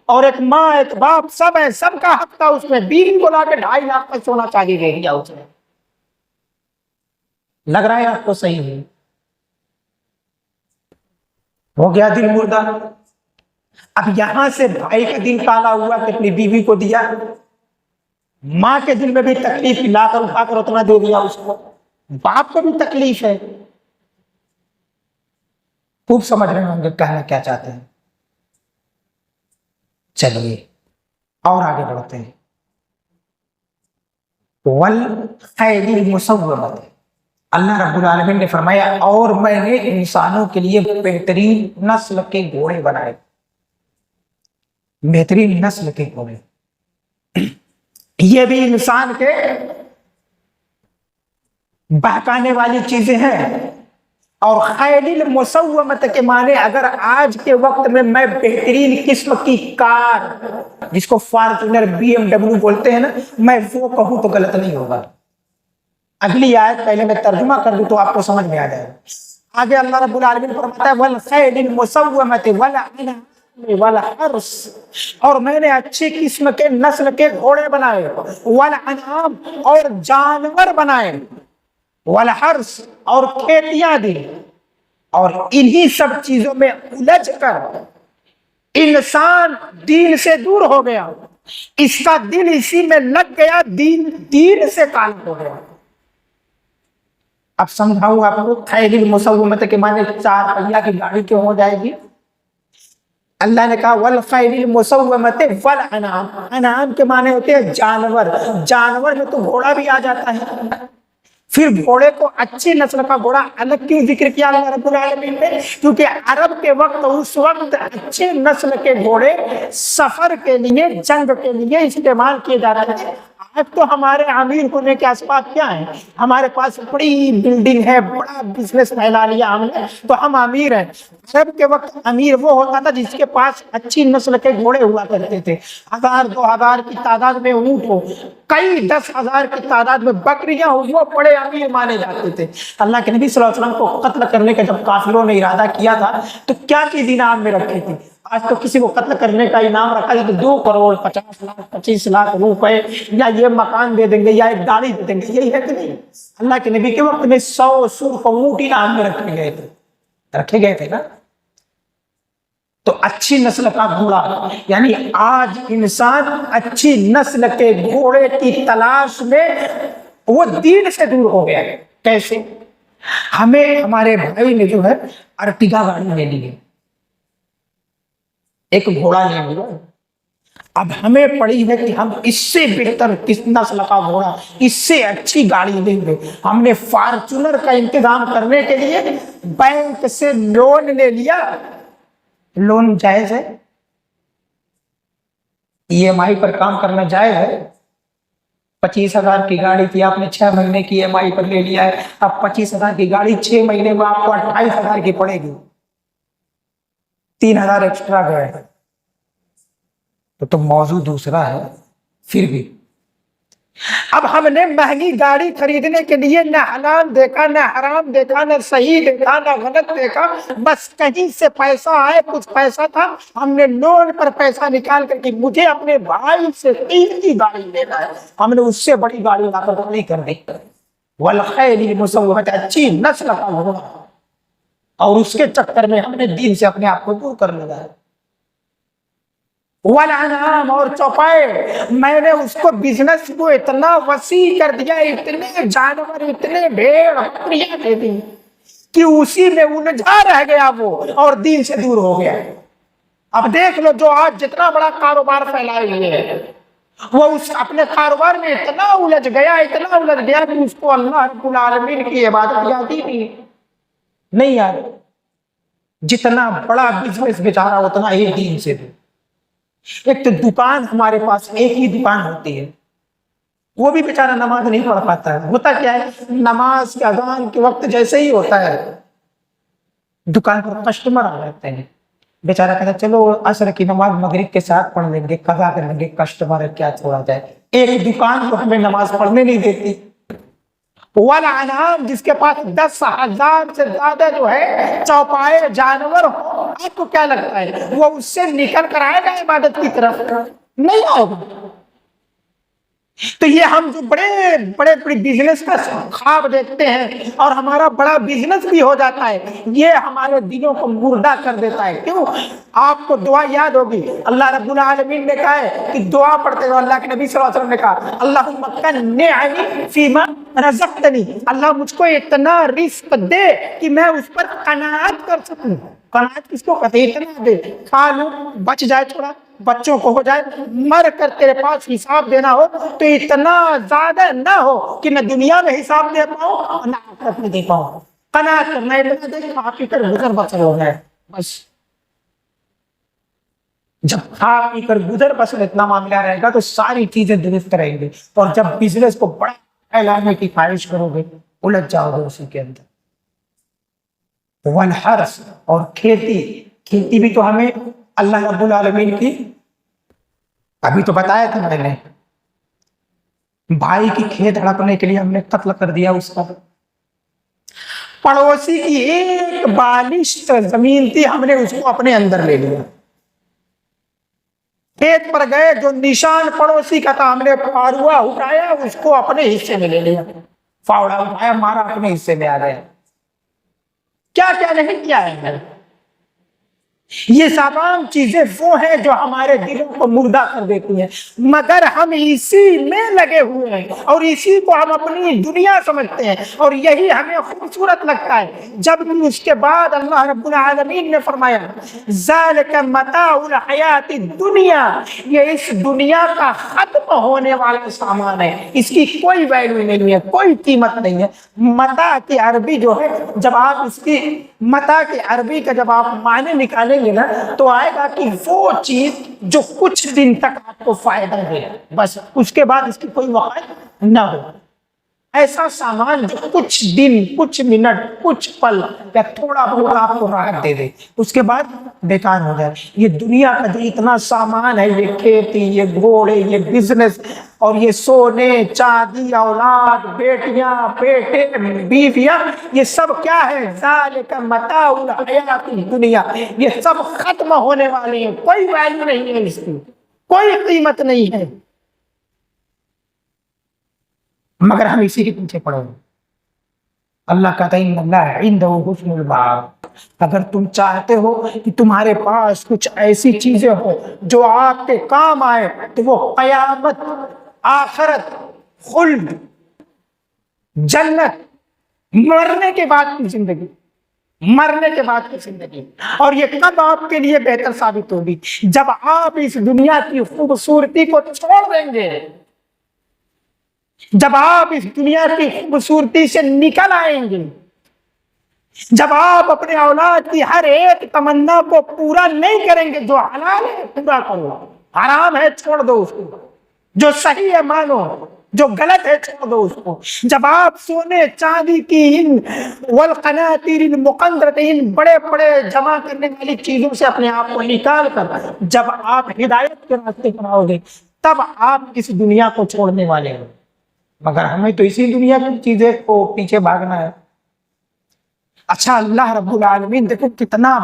اور ایک ماں ایک باپ، سب ہے، سب کا حق تھا اس میں، بیوی کو لا کے 2.5 لاکھ کا سونا چاندی دے دیا اس نے۔ لگ رہا ہے آپ کو صحیح ہے؟ ہو گیا دل مردہ۔ اب یہاں سے بھائی کا دل کالا ہوا کہ اپنی بیوی کو دیا، ماں کے دل میں بھی تکلیف، لا کر اٹھا کر اتنا دے دیا اس کو، باپ کو بھی تکلیف ہے۔ خوب سمجھ رہے ہوں گے کہنا کیا چاہتے ہیں۔ چلیے اور آگے بڑھتے ہیں۔ والخیل المسومۃ، اللہ رب العالمین نے فرمایا اور میں نے انسانوں کے لیے بہترین نسل کے گھوڑے بنائے۔ بہترین نسل کے گھوڑے، یہ بھی انسان کے بہکانے والی چیزیں ہیں۔ اور خیل المسومت کے معنی اگر آج کے وقت میں بہترین قسم کی کار، جس کو فارچونر BMW بولتے ہیں نا، میں وہ کہوں تو غلط نہیں ہوگا۔ اگلی آیت پہلے میں ترجمہ کر دوں تو آپ کو سمجھ میں آ جائے گا۔ آگے اللہ رب العالمین فرماتا ہے والخیل المسومۃ والانعام والحرث، اور میں نے اچھی قسم کے نسل کے گھوڑے بنائے، والانعام اور جانور بنائے، والحرث اور کھیتیاں دی، اور انہی سب چیزوں میں الجھ کر انسان دین سے دور ہو گیا، اس کا دل اسی میں لگ گیا، دین سے تعلق ہو گیا۔ اب سمجھاؤں آپ کو خیل المسومۃ کے معنی 4 پہیا کی گاڑی کیوں ہو جائے گی؟ اللہ نے کہا والخیل المسومۃ والانعام، انعام کے معنی ہوتے ہیں جانور، جانور میں تو گھوڑا بھی آ جاتا ہے۔ پھر گھوڑے کو اچھی نسل کا گھوڑا الگ کیوں ذکر کیا اللہ رب العالمین نے؟ کیونکہ عرب کے وقت اس وقت اچھے نسل کے گھوڑے سفر کے لیے، جنگ کے لیے استعمال کیے جاتے تھے۔ آج تو ہمارے امیر ہونے کے اسباب کیا ہیں؟ ہمارے پاس بڑی بلڈنگ ہے، بڑا بزنس پھیلا لیا ہم نے تو ہم امیر ہیں۔ عرب کے وقت امیر وہ ہوتا تھا جس کے پاس اچھی نسل کے گھوڑے ہوا کرتے تھے، 1000 2000 کی تعداد میں اونٹ ہو، کئی 10,000 کی تعداد میں بکریاں ہو، وہ بڑے امیر مانے جاتے تھے۔ اللہ کے نبی صلی اللہ علیہ وسلم کو قتل کرنے کا جب کافروں نے ارادہ کیا تھا تو کیا چیز انعام میں رکھی تھی؟ آج تو کسی کو قتل کرنے کا انعام رکھا جائے تو 2 کروڑ 50 لاکھ 25 لاکھ روپے، یا یہ مکان دے دیں گے یا ایک گاڑی دے دیں گے، یہی ہے کہ نہیں؟ اللہ کے نبی کے وقت میں 100 سرخ اونٹ انعام میں رکھے گئے تھے نا۔ تو اچھی نسل کا گھوڑا، یعنی آج انسان اچھی نسل کے گھوڑے کی تلاش میں وہ دین سے دور ہو گیا ہے۔ کیسے؟ ہمیں ہمارے بھائی نے جو ہے ارٹیگا گاڑی لے لی ہے، ایک گھوڑا لے لیا، اب ہمیں پڑی ہے کہ ہم اس سے بہتر کس نسل کا گھوڑا، اس سے اچھی گاڑی لیں گے۔ ہم نے فارچونر کا انتظام کرنے کے لیے بینک سے لون لے لیا۔ لون جائز ہے، EMI پر کام کرنا جائز ہے۔ 25,000 کی گاڑی تھی، آپ نے 6 مہینے کی EMI پر لے لیا ہے، اب 25,000 کی گاڑی 6 مہینے میں آپ کو 28,000 کی پڑے گی، 3,000 ایکسٹرا گئے تو موضوع دوسرا ہے۔ پھر بھی اب ہم نے مہنگی گاڑی خریدنے کے لیے نہ حلال دیکھا، نہ حرام دیکھا، نہ صحیح دیکھا، نہ غلط دیکھا، بس کہیں سے پیسہ آئے، کچھ پیسہ تھا، ہم نے لون پر پیسہ نکال کر کے مجھے اپنے بھائی سے 3 کی گاڑی لینا ہے، ہم نے اس سے بڑی گاڑی لا کر کھڑی کر دی۔ والخیل المسومۃ، اچھی نسل کا گھوڑا، اور اس کے چکر میں ہم نے دین سے اپنے آپ کو دور کر لگا۔ والانعام، اور چوپائے، میں نے اس کو بزنس کو اتنا وسیع کر دیا، اتنے جانور، اتنے بھیڑ بکریاں دے دی کہ اسی میں الجھا رہ گیا وہ، اور دین سے دور ہو گیا۔ اب دیکھ لو جو آج جتنا بڑا کاروبار پھیلائے ہوئے ہے، وہ اس اپنے کاروبار میں اتنا الجھ گیا کہ اس کو اللہ رب العالمین کی عبادت یاد ہی نہیں یاد۔ جتنا بڑا بزنس بیچارہ اتنا ہی دین سے دور۔ ایک تو دکان، ہمارے پاس ایک ہی دکان ہوتی ہے، وہ بھی بیچارہ نماز نہیں پڑھ پاتا ہے۔ ہوتا کیا ہے، نماز کے اذان کے وقت جیسے ہی ہوتا ہے دکان پر کسٹمر آ جاتے ہیں، بیچارہ کہتا ہے چلو عصر کی نماز مغرب کے ساتھ پڑھ لیں گے، قضا کر لیں گے، کسٹمر ہے کیا چھوڑا جائے۔ ایک دکان تو ہمیں نماز پڑھنے نہیں دیتی۔ والانعام، جس کے پاس 10,000 سے زیادہ جو ہے چوپائے جانور ہو، آپ کو کیا لگتا ہے وہ اس سے نکل کر آئے گا عبادت کی طرف؟ نہیں ہوگا۔ تو یہ ہم جو بڑے بزنس کا خواب دیکھتے ہیں اور ہمارا بڑا بزنس بھی ہو جاتا ہے، یہ ہمارے دلوں کو مردہ کر دیتا ہے۔ کیوں؟ آپ کو دعا یاد ہوگی، اللہ رب العالمین نے کہا ہے کہ دعا پڑھتے ہو، اللہ کے نبی صلی اللہ علیہ وسلم نے کہا اللہم کنعی فیما رزقتنی، اللہ مجھ کو اتنا رزق دے کہ میں اس پر قناعت کر سکوں۔ قناعت کس کو کہتے ہیں؟ اتنا دے، کھا لوں، بچ جائے تھوڑا، بچوں کو ہو جائے، مر کر تیرے پاس حساب دینا ہو تو اتنا زیادہ نہ ہو کہ نہ دنیا میں حساب دے پاؤں اور نہ آخرت میں دے پاؤں۔ قناعت کرنا اتنا دے کہ آپ کی طرف گزر بسر ہو جائے، بس۔ جب کھا پی کر گزر بسر اتنا معاملہ رہے گا تو ساری چیزیں درست رہیں گی، اور جب بزنس کو بڑا پھیلانے کی خواہش کرو گے الجھ جاؤ گے اسی کے اندر۔ والحرث، اور کھیتی، کھیتی بھی تو ہمیں اللہ رب العالمین کی، ابھی تو بتایا تھا میں نے، بھائی کی کھیت ہڑپنے کے لیے ہم نے قتل کر دیا اس کا، پڑوسی کی ایک بالشت زمین تھی ہم نے اس کو اپنے اندر لے لیا، کھیت پر گئے جو نشان پڑوسی کا تھا ہم نے پھاڑوا اٹھایا اس کو اپنے حصے میں لے لیا، فاوڑا اٹھایا مارا اپنے حصے میں آ گیا۔ کیا کیا نہیں کیا ہے؟ یہ تمام چیزیں وہ ہیں جو ہمارے دلوں کو مردہ کر دیتی ہیں، مگر ہم اسی میں لگے ہوئے ہیں اور اسی کو ہم اپنی دنیا سمجھتے ہیں، اور یہی ہمیں خوبصورت لگتا ہے۔ جب اس کے بعد اللہ رب العالمین نے فرمایا ذالک متاع الحیات الدنیا، یہ اس دنیا کا ختم ہونے والا سامان ہے، اس کی کوئی ویلیو نہیں ہے، کوئی قیمت نہیں ہے۔ متاع کی عربی جو ہے، جب آپ اس کی متاع کی عربی کا جب آپ معنی نکالیں گے نا تو آئے گا کہ وہ چیز جو کچھ دن تک آپ کو فائدہ دے، بس اس کے بعد اس کی کوئی وقت نہ ہو، ایسا سامان جو کچھ دن، کچھ منٹ، کچھ پل یا تھوڑا بہت آپ کو راحت دے دے، اس کے بعد بیکار ہو جائے۔ یہ دنیا کا جو اتنا سامان ہے، یہ کھیتی، یہ گھوڑے، یہ بزنس، اور یہ سونے چاندی، اولاد، بیٹیاں بیٹے، بیویاں، یہ سب کیا ہے؟ ذالک متاع الحیات الدنیا، یہ سب ختم ہونے والے ہیں، کوئی ویلیو نہیں ہے اس کی، کوئی قیمت نہیں ہے، مگر ہم اسی کے پیچھے پڑے ہیں۔ اللہ کہتا ہے ان اللہ عنده حسن المآب، اگر تم چاہتے ہو کہ تمہارے پاس کچھ ایسی چیزیں ہو جو آپ کے کام آئے تو وہ قیامت، آخرت، خلد، جنت، مرنے کے بعد کی زندگی، مرنے کے بعد کی زندگی، اور یہ کب آپ کے لیے بہتر ثابت ہوگی؟ جب آپ اس دنیا کی خوبصورتی کو چھوڑ دیں گے، جب آپ اس دنیا کی خوبصورتی سے نکل آئیں گے، جب آپ اپنے اولاد کی ہر ایک تمنا کو پورا نہیں کریں گے، جو حلال ہے پورا کرو، حرام ہے چھوڑ دو اس کو، جو صحیح ہے مانو، جو غلط ہے چھوڑ دو اس کو، جب آپ سونے چاندی کی ان والقناطیر المقنطرۃ، ان بڑے بڑے جمع کرنے والی چیزوں سے اپنے آپ کو نکال کر جب آپ ہدایت کے راستے پر آؤ گے، تب آپ اس دنیا کو چھوڑنے والے ہیں، مگر ہمیں تو اسی دنیا کی چیزیں کو پیچھے بھاگنا ہے۔ اچھا اللہ رب العالمین دیکھو کتنا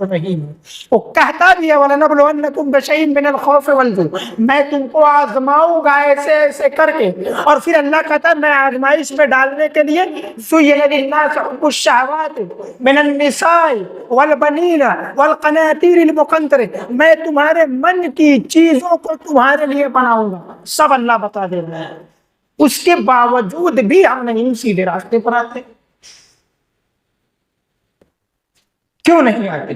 رحیم ہے، وہ کہتا بھی ہے وَلَنَبْلُوَنَّكُمْ بِشَيْءٍ مِّنَ الْخَوْفِ وَالْجُوعِ، میں تم کو آزماؤں گا ایسے ایسے کر کے، اور پھر اللہ کہتا ہے میں آزمائش میں ڈالنے کے لیے زُيِّنَ لِلنَّاسِ حُبُّ الشَّهَوَاتِ مِنَ النِّسَاءِ وَالْبَنِينَ وَالْقَنَاطِيرِ الْمُقَنطَرَةِ، میں تمہارے من کی چیزوں کو تمہارے لیے بناؤں گا، سب اللہ بتا دے رہے ہیں، اس کے باوجود بھی ہم نہیں سیدھے راستے پر آتے۔ کیوں نہیں آتے؟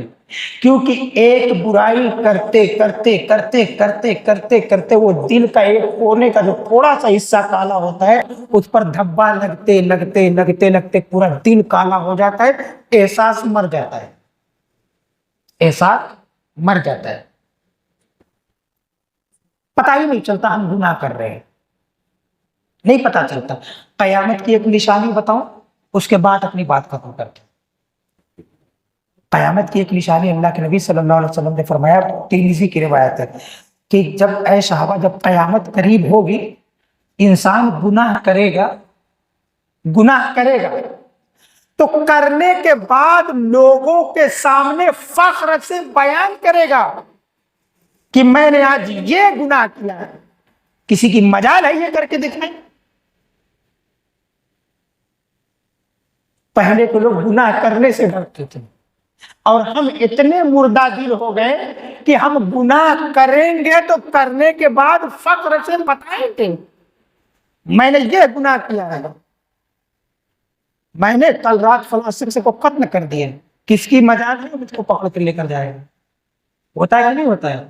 کیونکہ ایک برائی کرتے کرتے کرتے کرتے کرتے کرتے وہ دل کا ایک کونے کا جو تھوڑا سا حصہ کالا ہوتا ہے، اس پر دھبا لگتے لگتے لگتے لگتے پورا دل کالا ہو جاتا ہے، احساس مر جاتا ہے، احساس مر جاتا ہے، پتہ ہی نہیں چلتا ہم گناہ کر رہے ہیں، نہیں پتا چلتا۔ قیامت کی ایک نشانی بتاؤں، اس کے بعد اپنی بات ختم کرتے ہیں۔ قیامت کی ایک نشانی اللہ کے نبی صلی اللہ علیہ وسلم نے فرمایا، ترمذی کی روایت ہے کہ جب اے صحابہ جب قیامت قریب ہوگی، انسان گناہ کرے گا تو کرنے کے بعد لوگوں کے سامنے فخر سے بیان کرے گا کہ میں نے آج یہ گناہ کیا ہے۔ کسی کی مجال ہے یہ کر کے دکھائیں؟ پہلے تو لوگ گناہ کرنے سے ڈرتے تھے، اور ہم اتنے مردہ دل ہو گئے کہ ہم گناہ کریں گے تو کرنے کے بعد فخر سے بتائیں گے میں نے یہ گناہ کیا ہے، میں نے کل رات فلاں شخص کو قتل کر دیا، کس کی مجال ہے مجھ کو پکڑ کر لے کر جائے گا؟ ہوتا ہے کہ نہیں ہوتا ہے؟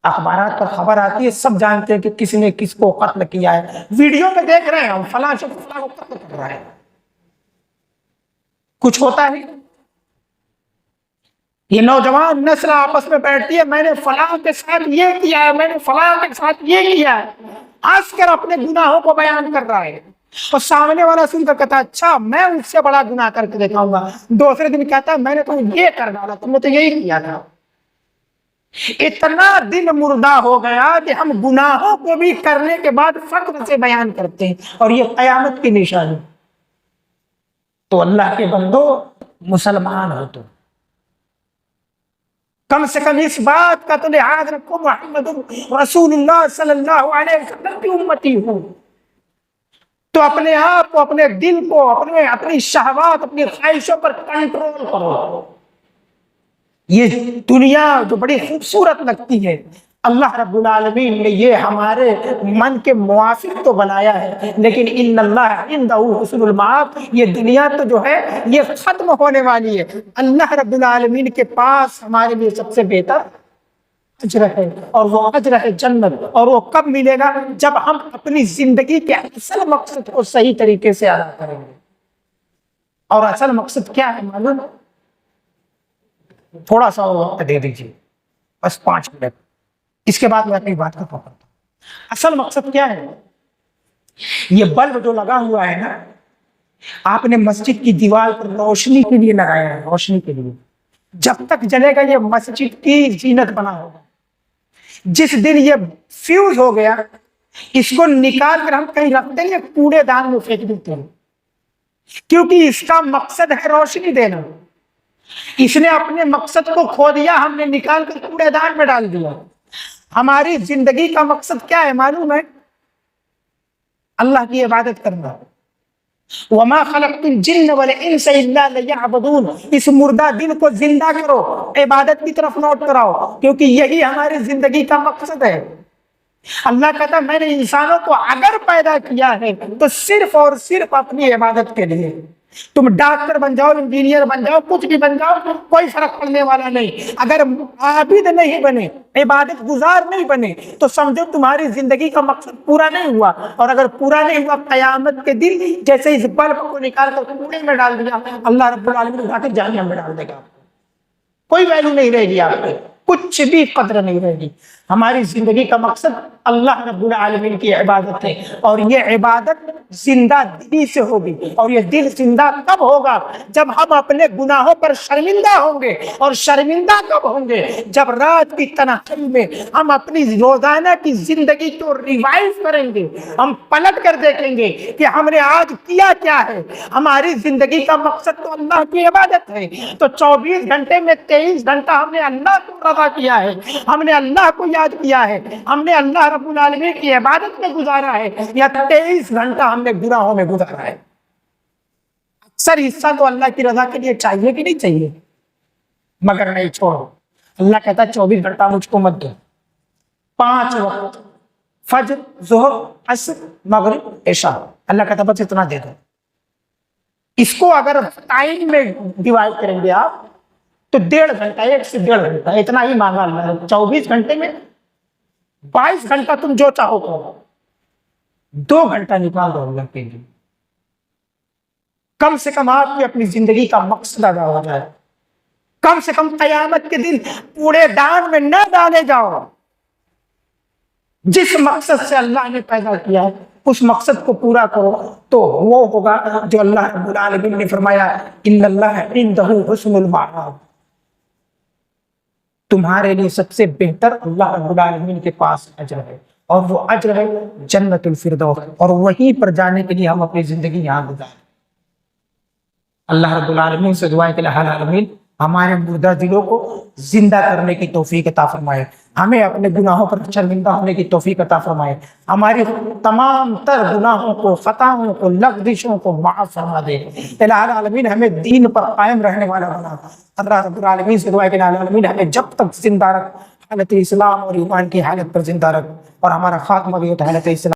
اخبارات پر خبر آتی ہے، سب جانتے ہیں کہ کس نے کس کو قتل کیا ہے، ویڈیو میں دیکھ رہے ہیں ہم فلاں شخص فلاں کو قتل کر رہا ہے، کچھ ہوتا ہے؟ یہ نوجوان نسل آپس میں بیٹھتی ہے، میں نے فلاں کے ساتھ یہ کیا ہے، میں نے فلاں کے ساتھ یہ کیا ہے، ہنس کر اپنے گناہوں کو بیان کر رہا ہے، اور سامنے والا سن کر کہتا ہے اچھا میں اس سے بڑا گناہ کر کے دکھاؤں گا، دوسرے دن کہتا ہے میں نے تو یہ کر ڈالا، تم نے تو یہی کیا تھا۔ اتنا دل مردہ ہو گیا کہ ہم گناہوں کو بھی کرنے کے بعد فخر سے بیان کرتے ہیں، اور یہ قیامت کی نشانی۔ تو اللہ کے بندو مسلمان ہو تو کم سے کم اس بات کا تو لحاظ رکھو محمد رسول اللہ صلی اللہ علیہ وسلم کی امتی ہوں، تو اپنے آپ کو، اپنے دل کو، اپنی شہوات، اپنی خواہشوں پر کنٹرول کرو۔ یہ دنیا جو بڑی خوبصورت لگتی ہے، اللہ رب العالمین نے یہ ہمارے من کے موافق تو بنایا ہے، لیکن ان اللہ عنده حسن المآب، یہ دنیا تو جو ہے یہ ختم ہونے والی ہے، اللہ رب العالمین کے پاس ہمارے لیے سب سے بہتر اجر ہے، اور وہ اجر ہے جنت، اور وہ کب ملے گا؟ جب ہم اپنی زندگی کے اصل مقصد کو صحیح طریقے سے ادا کریں گے۔ اور اصل مقصد کیا ہے معلوم ہے؟ تھوڑا سا وقت دے دیجیے، بس 5 منٹ، اس کے بعد میں اپنی بات ختم کرتا ہوں۔ اصل مقصد کیا ہے؟ یہ بلب جو لگا ہوا ہے نا، آپ نے مسجد کی دیوار پر روشنی کے لیے لگایا ہے، روشنی کے لیے، جب تک جلے گا یہ مسجد کی زینت بنا ہوگا۔ جس دن یہ فیوز ہو گیا، اس کو نکال کر ہم کہیں رکھتے ہیں، کوڑے دان میں پھینک دیتے ہیں، کیونکہ اس کا مقصد ہے روشنی دینا۔ اس نے اپنے مقصد کو کھو دیا، ہم نے نکال کر کوڑے دان میں ڈال دیا۔ ہماری زندگی کا مقصد کیا ہے معلوم ہے؟ اللہ کی عبادت کرنا۔ وما خلقت الجن والانس الا ليعبدون، اس مردہ دل کو زندہ کرو، عبادت کی طرف نوٹ کراؤ، کیونکہ یہی ہماری زندگی کا مقصد ہے۔ اللہ کہتا ہے میں نے انسانوں کو اگر پیدا کیا ہے تو صرف اور صرف اپنی عبادت کے لیے۔ تم ڈاکٹر بن جاؤ، انجینئر بن جاؤ، کچھ بھی بن جاؤ، کوئی فرق پڑنے والا نہیں، اگر عابد نہیں بنے، عبادت گزار نہیں بنے، تو سمجھو تمہاری زندگی کا مقصد پورا نہیں ہوا، اور اگر پورا نہیں ہوا قیامت کے دن جیسے اس بلب کو نکال کر کوڑے میں ڈال دیا، اللہ رب العالمین اٹھا کے جہنم میں ڈال دے گا، کوئی ویلیو نہیں رہے گی، آپ کو کچھ بھی قدر نہیں رہے گی۔ ہماری زندگی کا مقصد اللہ رب العالمین کی عبادت ہے، اور یہ عبادت زندہ دلی سے ہوگی، اور یہ دل زندہ کب ہوگا؟ جب ہم اپنے گناہوں پر شرمندہ ہوں گے، اور شرمندہ کب ہوں گے؟ جب رات کی تنہائی میں ہم اپنی روزانہ کی زندگی کو ریوائیو کریں گے، ہم پلٹ کر دیکھیں گے کہ ہم نے آج کیا کیا ہے۔ ہماری زندگی کا مقصد تو اللہ کی عبادت ہے، تو 24 گھنٹے میں 23 گھنٹہ ہم نے اللہ کو رضا کیا ہے، ہم نے اللہ کو یاد کیا ہے، ہم نے اللہ رب العالمین کی عبادت میں گزارا ہے، یا 23 گھنٹہ ہم نے گناہوں میں گزارا ہے؟ اکثر حصہ تو اللہ کی رضا کے لیے چاہیے کہ نہیں چاہیے؟ مگر نہیں، چھوڑو، اللہ کہتا ہے 24 گھنٹہ مجھ کو مت دو، 5 وقت، فجر، ظہر، عصر، مغرب، عشاء، اللہ کہتا ہے بس اتنا دے دو۔ اس کو اگر ٹائم میں ڈیوائڈ کریں گے آپ تو 1.5 گھنٹہ، 1 سے 1.5 گھنٹہ، اتنا ہی مانگا اللہ نے۔ 24 گھنٹے میں 22 گھنٹہ تم جو چاہو کرو، 2 گھنٹہ نکال دو اللہ کے لیے، کم سے کم آپ کی اپنی زندگی کا مقصد ادا ہو جائے، کم سے کم قیامت کے دن کوڑے دان میں نہ ڈالے جاؤ۔ جس مقصد سے اللہ نے پیدا کیا ہے اس مقصد کو پورا کرو، تو وہ ہوگا جو اللہ رب العالمین نے فرمایا ان اللہ عنده حسن المآب، تمہارے لیے سب سے بہتر اللہ رب العالمین کے پاس اجر ہے، اور وہ اجر ہے جنت الفردوس، اور وہیں پر جانے کے لیے ہم اپنی زندگی یہاں گزاریں۔ اللہ رب العالمین سے دعا ہے کہ الہ العالمین ہمارے مردہ دلوں کو زندہ کرنے کی توفیق عطا فرمائے، ہمیں اپنے گناہوں پر شرمندہ ہونے کی توفیق عطا فرمائے، ہماری تمام تر گناہوں کو، خطاؤں کو، لغزشوں کو معاف فرما دے۔ الہ العالمین ہمیں دین پر قائم رہنے والا بنا۔ اللہ رب العالمین سے دعا ہے کہ الہ العالمین ہمیں جب تک زندہ رکھ، حالت اسلام اور ایمان کی حالت پر زندہ رکھ، اور ہمارا خاتمہ بھی حالت اسلام